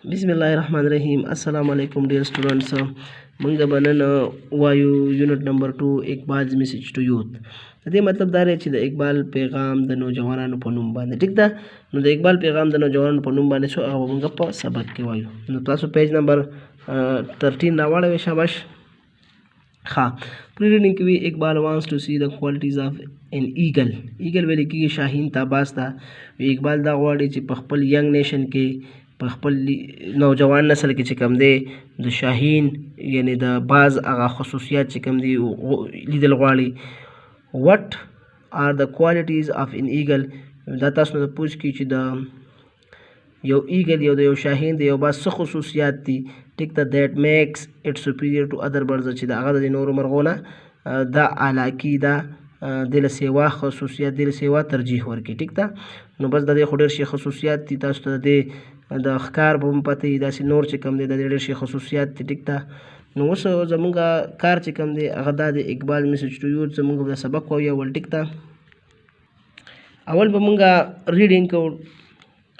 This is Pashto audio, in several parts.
بسم الله الرحمن الرحیم. السلام علیکم ډیر سټوډنټس. موږ به نن وایو یونټ نمبر 2 اقبالز میسج ټو یوث. د دې مطلب دا دی چې د اقبال پیغام د نوجوانانو په نوم باندې. ټیک ده، نو د اقبال پیغام د نوجوانانو په نوم باندې څو هغه به موږ په سبق کې وایو. نو تاسو پیج نمبر 13 راواړوئ. شاباش. ها پری ریډینګ کې وی اقبال وانس ټو سی د کوالټیز اف ان ایګل. ایګل ویل کېږي شاهین ته باز ته. اقبال دا غواړي چې په خپل ینګ نیشن کې، په خپل نوجوان نسل کې چې کوم دی د شاهین یعنی د باز هغه خصوصیات چې کوم دی لیدل غواړي. وټ آر د کوالټیز اف ان ایګل. دا تاسو نه پوښ کی چې د یو ایګل یو د یو شاهین د یو باز څه خصوصیات دي. ټیک ده، دیٹ میکس اٹ سپیریئر ټو ادر برډز، چې د هغه د نورو مرغونه دا اعلی کی دا د له سیوا خصوصیات د له سیوا ترجیح ورکړي. ټیک ده، نو بس د دې خو ډېر شي خصوصیات دي. تاسو ته د ښکار به هم پته وي، داسې نور چې کوم دی د دې ډېر شي خصوصیات دي. ټیک ده، نو اوس زموږ کار چې کوم دی هغه دا د اقبال میسج ټو یوث زموږ د سبق وایو اول. ټیک ده، اول به موږ ریډینګ کوو.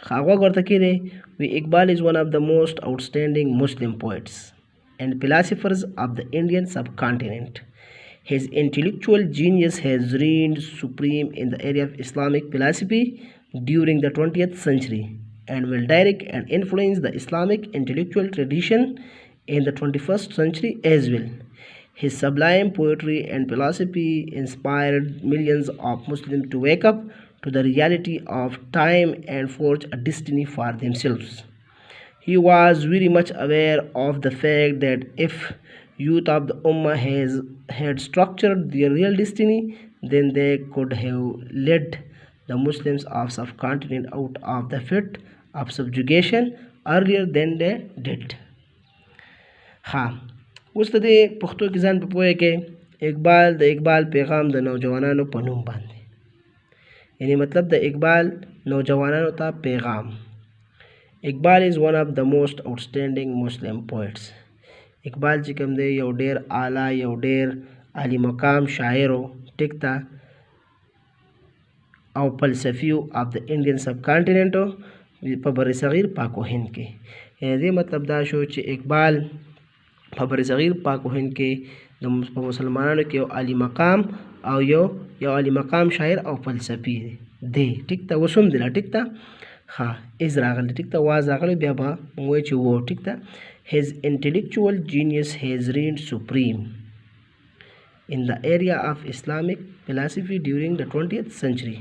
هغه ورته کې دی وی اقبال is one of the most outstanding Muslim poets and philosophers of the Indian subcontinent. His intellectual genius has reigned supreme in the area of Islamic philosophy during the 20th century and will direct and influence the Islamic intellectual tradition in the 21st century as well. His sublime poetry and philosophy inspired millions of Muslims to wake up to the reality of time and forge a destiny for themselves. He was very much aware of the fact that if youth of the Ummah had structured their real destiny, then they could have led the Muslims of subcontinent out of the pit of subjugation earlier than they did. ها اوس د دې پښتو کې ځان په پوهه کې اقبال د اقبال پیغام د نوجوانانو په نوم باندې، یعنی مطلب د اقبال نوجوانانو ته پیغام. اقبال is one of the most outstanding Muslim poets. اقبال چې کوم دی یو ډیر اعلی، یو ډیر عالی مقام شاعر و. ټیک ده، او فلسفیو of the Indian subcontinent په بر صغیر پاک و هند کې. یعنی دې مطلب دا شو چې اقبال په بر صغیر پاک و هند کې په مسلمانانو کې یو عالی مقام او یو عالی مقام شاعر او فلسفي دی. ټیک ده، اوس هم دی. ټیک ده، ها از راغلی. ټیک ده، واز راغلی، بیا به وایو چې و. ټیک ده، his intellectual genius has reigned supreme in the area of Islamic philosophy during the 20th century.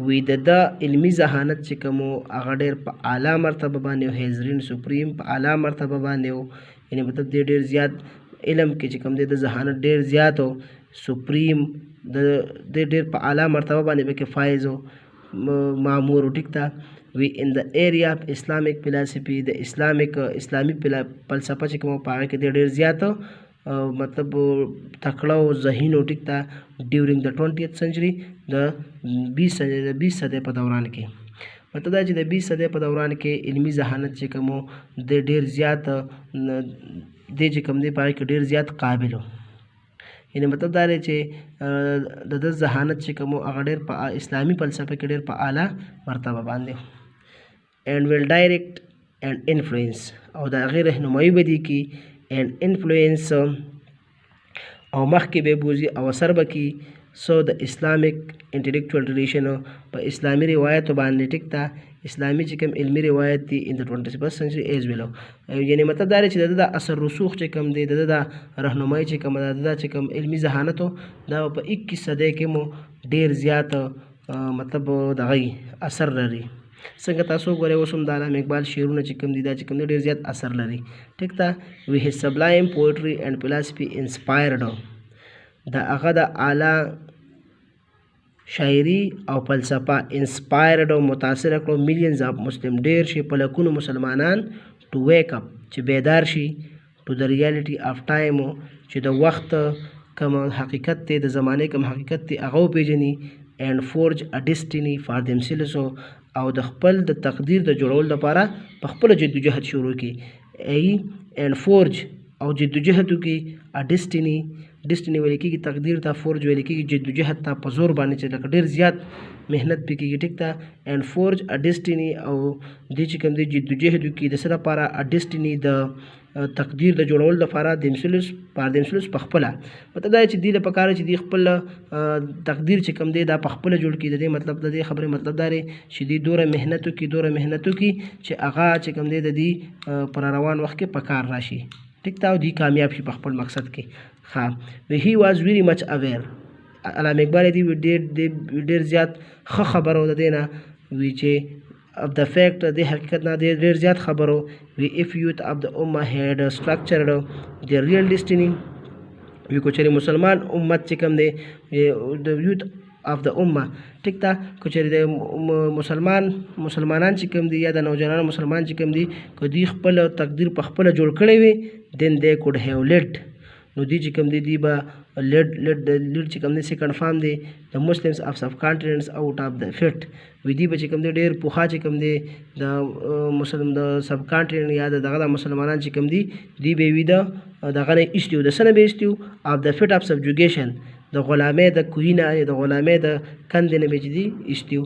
وی د علمي ذهانت چې کوم هغه ډېر په اعلی مرتبه باندې و. has reigned supreme په اعلی مرتبه باندې و، یعنی مطلب دی ډېر زیات علم کې چې کوم دی د ذهانت ډېر زیات و. سپریم د ډېر په اعلی مرتبه باندې پکې فایز و، مامور. ټیک ده، وی ان د ایریا اف اسلامک فلسفي د اسلامي فلسفه چې کوم په هغه کې ډېر زیات مطلب تکړه او ذهین و. ټیک ده، ډیورینګ د 20th century د 20 صدۍ په دوران کې. مطلب دا چې د 20 صدۍ په دوران کې علمي ذهانت چې کوم د ډېر زیات دی چې کوم دی په هغه کې ډېر زیات قابل و. یعنی مطلب دا دی چې د ده ذهانت چې کوم هغه ډېر په اسلامي فلسفه کې ډېر په اعلی مرتبه باندې and will direct and influence، او د هغې رهنمایي به دې کي and influence، او مخکې به بوځي او اثر به کي سو د اسلامیک انټلیکچوال ټریډیشن په اسلامي روایتو باندې. ټیک ده، اسلامي چې کوم علمي روایت دی in the 21st century as well. یعنی مطلب دا دی چې د ده د اثر رسوخ چې کوم دی، د ده د رهنمایي چې کوم ده، د ده چې کوم علمي ذهانت دا په 21 صدۍ کې مو ډېر زیات مطلب دغه اثر لري. څنګه تاسو ګورئ اوس هم د علامه اقبال شعرونه چې کوم دي دا چې کوم دی ډېر زیات اثر لري. ټیک ده، وی his sublime poetry and philosophy inspired، د هغه د اعلی شاعري او فلسفه انسپایرډ او متاثره کړو millions of Muslim، ډېر شي په لکونو مسلمانان to wake up، چې بیدار شي to the reality of time، چې د وخت کوم حقیقت دی، د زمانې کوم حقیقت دی هغه وپېژني and forge a destiny for themselves، او د خپل د تقدیر د جوړولو لپاره په خپله جدوجهد شروع کړي. and forge او جدوجهد وکړي a destiny ویل کېږي تقدیر ته، فورج ویل کېږي جدوجهد ته په زور باندې، چې لکه ډېر زیات محنت پې کېږي ټیک ته اینډ فورج ا ډیسټیني او دې چې کوم دی جدوجهد وکړي د څه لپاره ا ډیسټیني د تقدیر د جوړولو لپاره دمسلس په خپله مطلب دا چې دې له پکاره چې دې خپل تقدیر چې کوم دی دا په خپله جوړ کړي د دې مطلب د دې خبرې مطلب دا دی چې دې دوره محنت وکړي چې هغه چې کوم دی د دې پر روان وخت کې په کار راشي ټیک ته او دې کامیاب شي په خپل مقصد کې ښه هی واز ویری مچ اویر علامه اقبال دی ډېر زیات ښه خبره د دې نه وی چې of the fact the حقیقت نه ډېر زیات خبرو وی if youth of the ummah had structured their real destiny وی کو چېرې مسلمان امت چې کوم دی د youth of the ummah ټیک ته کو چېرې د مسلمانان چې کوم دي یا د نوجوانانو مسلمان چې کوم دي که دوی خپل تقدیر په خپله جوړ کړی وي then they could have led نو دی چې کوم دی دی به لیډ چې کوم دی سیکنډ فارم دی د مسلمز اف سب کانټیننټس آؤٹ اف د فټ وی دی به چې کوم دی ډېر پوخا چې کوم دی د سب کانټیننټ یا دغه د مسلمانان چې کوم دی دی به وي د دغه نه ایستي د څه نه به ایستي اف د فټ اف سبجوګیشن د غلامۍ د کوهي نه د غلامۍ د کندې نه به چې دی ایستي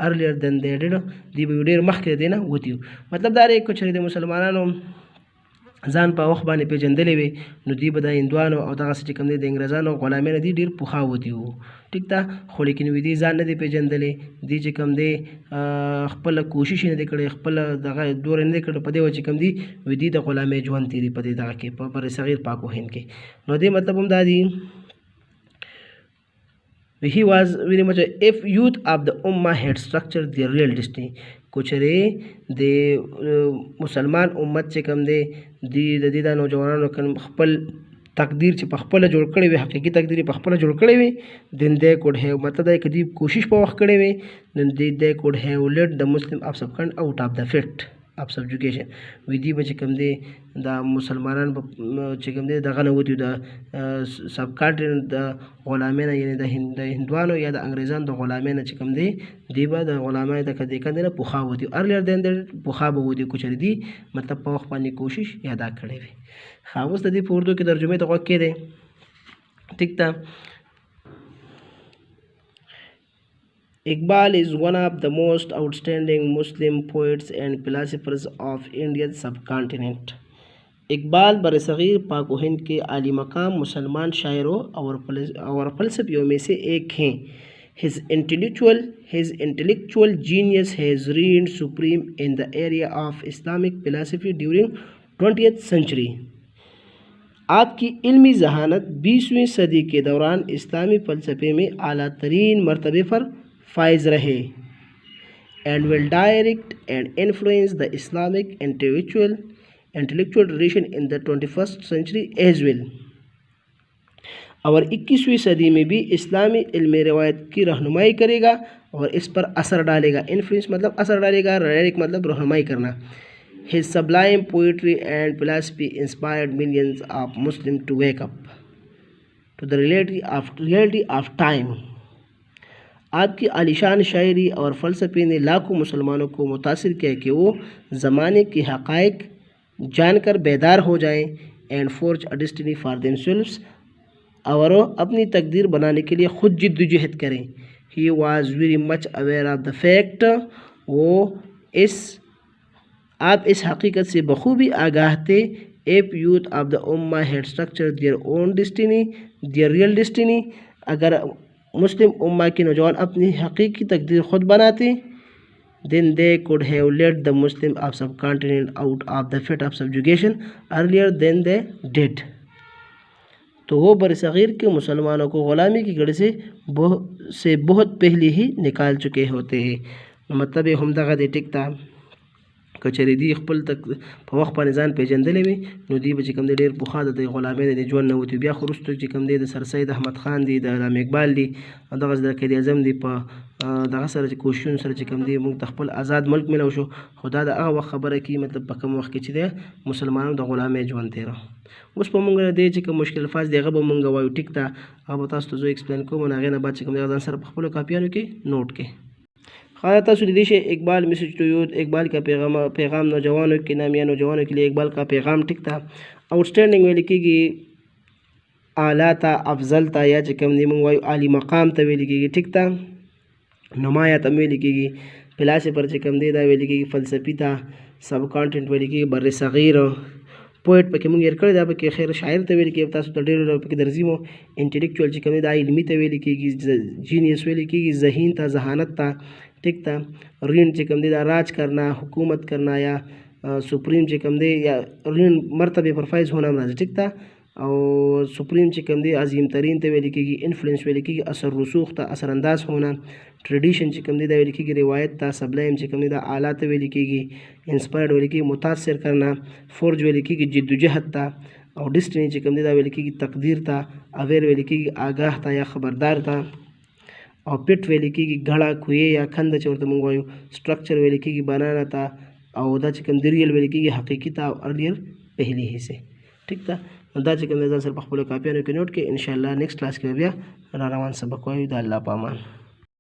ارلیر دن دی ډېر دی به ډېر مخکې دی نه وتي مطلب دا دی که چېرې د مسلمانانو ځان په وخت باندې پیژندلی وي نو دوی به د هندوانو او دغسې چې کوم دی د انګریزانو غلامۍ نه دي ډېر پوخا وتي وو ټیک ته خو لیکن وي دوی ځان نه دی پیژندلی دوی چې کوم دی خپله کوشش نه دی کړی خپله دغه دور نه دی کړی په دې وجه چې کوم دی وي دوی د غلامۍ ژوند تېري په دې دغه کې په بر صغیر پاک و هند کې نو دې مطلب هم دا دی he was very much if youth of the ummah had structured their real destiny کو چېرې د مسلمان امت چې کوم دی د دې د نوجوانانو خپل تقدیر چې په خپله جوړ کړی وي حقیقي تقدیر یې په خپله جوړ کړی وي then they could have مطلب دا که دوی کوشش په وخت کړی وي then they could have led the Muslim of subcontinent out of the fit of subjugation وی دی به چې کوم دی د مسلمانان چې کوم دی دغه نه وتي د سب کانټیننټ د غلامۍ نه یعنې د هندوانو یا د انګریزانو د غلامۍ نه چې کوم دی دی به د غلامۍ د کندې نه پوخا وتي ارلیر دین پوخا به وتي کو چېرې دی مطلب په وخت باندې کوشش یا دا کړی وي ښه اوس د دې په اردو کې ترجمې ته غوږ کېدی ټیک ته Iqbal is one of the most outstanding Muslim poets and philosophers of Indian subcontinent. اقبال برصغیر پاک و ہند کے عالی مقام مسلمان شاعروں اور فلسفیوں میں سے ایک ہیں. His intellectual genius has reigned supreme in the area of Islamic philosophy during 20th century. آپ کی علمی ذہانت 20ویں صدی کے دوران اسلامی فلسفے میں اعلیٰ ترین مرتبے پر فائز رہے and will direct and influence the Islamic intellectual tradition in the 21st century as well. اور 21ویں صدی میں بھی اسلامی علم روایت کی رہنمائی کرے گا اور اس پر اثر ڈالے گا. انفلوئنس مطلب اثر ڈالے گا, ڈائریکٹ مطلب رہنمائی کرنا. His sublime poetry and philosophy inspired millions of Muslims to wake up to the reality of time. آپ کی عالیشان شاعری اور فلسفے نے لاکھوں مسلمانوں کو متاثر کیا کہ وہ زمانے کے حقائق جان کر بیدار ہو جائیں اینڈ فورج اے ڈیسٹنی فار دیم سیلفس اور اپنی تقدیر بنانے کے لیے خود جد و جہد کریں. ہی واز ویری مچ اویئر آف دا فیکٹ وہ آپ اس حقیقت سے بخوبی آگاہ تھے. ایپ یوتھ آف دا امہ ہیڈ اسٹرکچر دیئر اون ڈیسٹنی دیئر ریئل ڈیسٹنی اگر مسلم امہ کے نوجوان اپنی حقیقی تقدیر خود بناتے then they could have led the Muslim of subcontinent out of the fit of subjugation earlier than they did. تو وہ برصغیر کے مسلمانوں کو غلامی کی گڑھ سے بہت پہلے ہی نکال چکے ہوتے ہیں. مطلب ہم دغه دی ټیک ته که چېرې دوی خپل په وخت باندې ځان پیژندلی وي نو دوی به چې کوم دی ډېر پخوا د غلامۍ د ژوند نه وتي. بیا خو وروسته چې کوم دی د سر سید احمد خان دی د علامه اقبال دی او دغسې د قائد اعظم دی په دغه سره چې کوششونو سره چې کوم دی موږ د خپل آزاد ملک میلو شو. خو دا د هغه وخت خبره کوي مطلب په کوم وخت کې چې دی مسلمانانو د غلامۍ ژوند تېره. اوس په موږ دی چې کوم مشکل الفاظ دی هغه به موږ وایو ټیک ته هغه به تاسو ته زه ایکسپلین کوم نو هغې نه بعد چې کوم دی هغه ځان سره په خپلو کاپیانو کې نوٹ کړئ. خواہ تاسو لیدی شے اقبال میسج ٹو یوتھ اقبال کا پیغام نوجوانوں کے نام یا نوجوانوں کے لیے اقبال کا پیغام ٹھیک تھا. آؤٹسٹینڈنگ میں لکھی گی اعلیٰ تا افضل تا یا چکم دی منگوائی عالی مقام تا بھی لکھی گی ٹھیک تھا. نمایات هم ویل کېږي. فلاسفر چې کوم دی دا ویل کېږي فلسفي ته. سب کانټینټ ویل کېږي بر صغیر. پوئټ پکې مونږ هېر کړی دا پکې خیر شاعر ته ویل کېږي، تاسو ته ډېر پکې درځي مو. انټلیکچوال چې کوم دی دا علمي ته ویل کېږي، جینیس ویل کېږي ذهین ته، ذهانت ته. ٹھیک تا. رین چې کوم دی دا راج کرنا، حکومت کرنا یا سپریم چې کوم دی یا رین مرتبه پر فائز ہونا مراد. ٹھیک تا. او سپریم چې کوم دی عظیم ترین ته ویل کېږي، انفلوئنس ویل کېږي اثر رسوخ ته، اثر انداز ہونا. ټریډیشن چې کوم دی دا ویل کېږي روایت ته. سبلایم چې کوم دی دا اعلیٰ ته ویل کېږي. انسپائرډ ویل کېږي متاثر کرنا. فورج ویل کېږي جدوجہد ته. او ډسټنی چې کوم دی دا ویل کېږي تقدیر ته. اویر ویل کېږي آگاه ته یا خبردار ته. او پټ ویل کېږي غړه کوی یا کند چې ورته مونږ وایو. سټرکچر ویل کېږي بنانا ته. او دا چې کوم دی ریل ویل کېږي حقیقي ته. او ارلیئر پہلی حصے. ٹھیک تا. دا چې کوم دی ځان سره په خپلو کاپیانو کې نوٹ کړئ. انشاءالله نیکسټ کلاس کې بیا را روان سبق وایو. د الله په امان.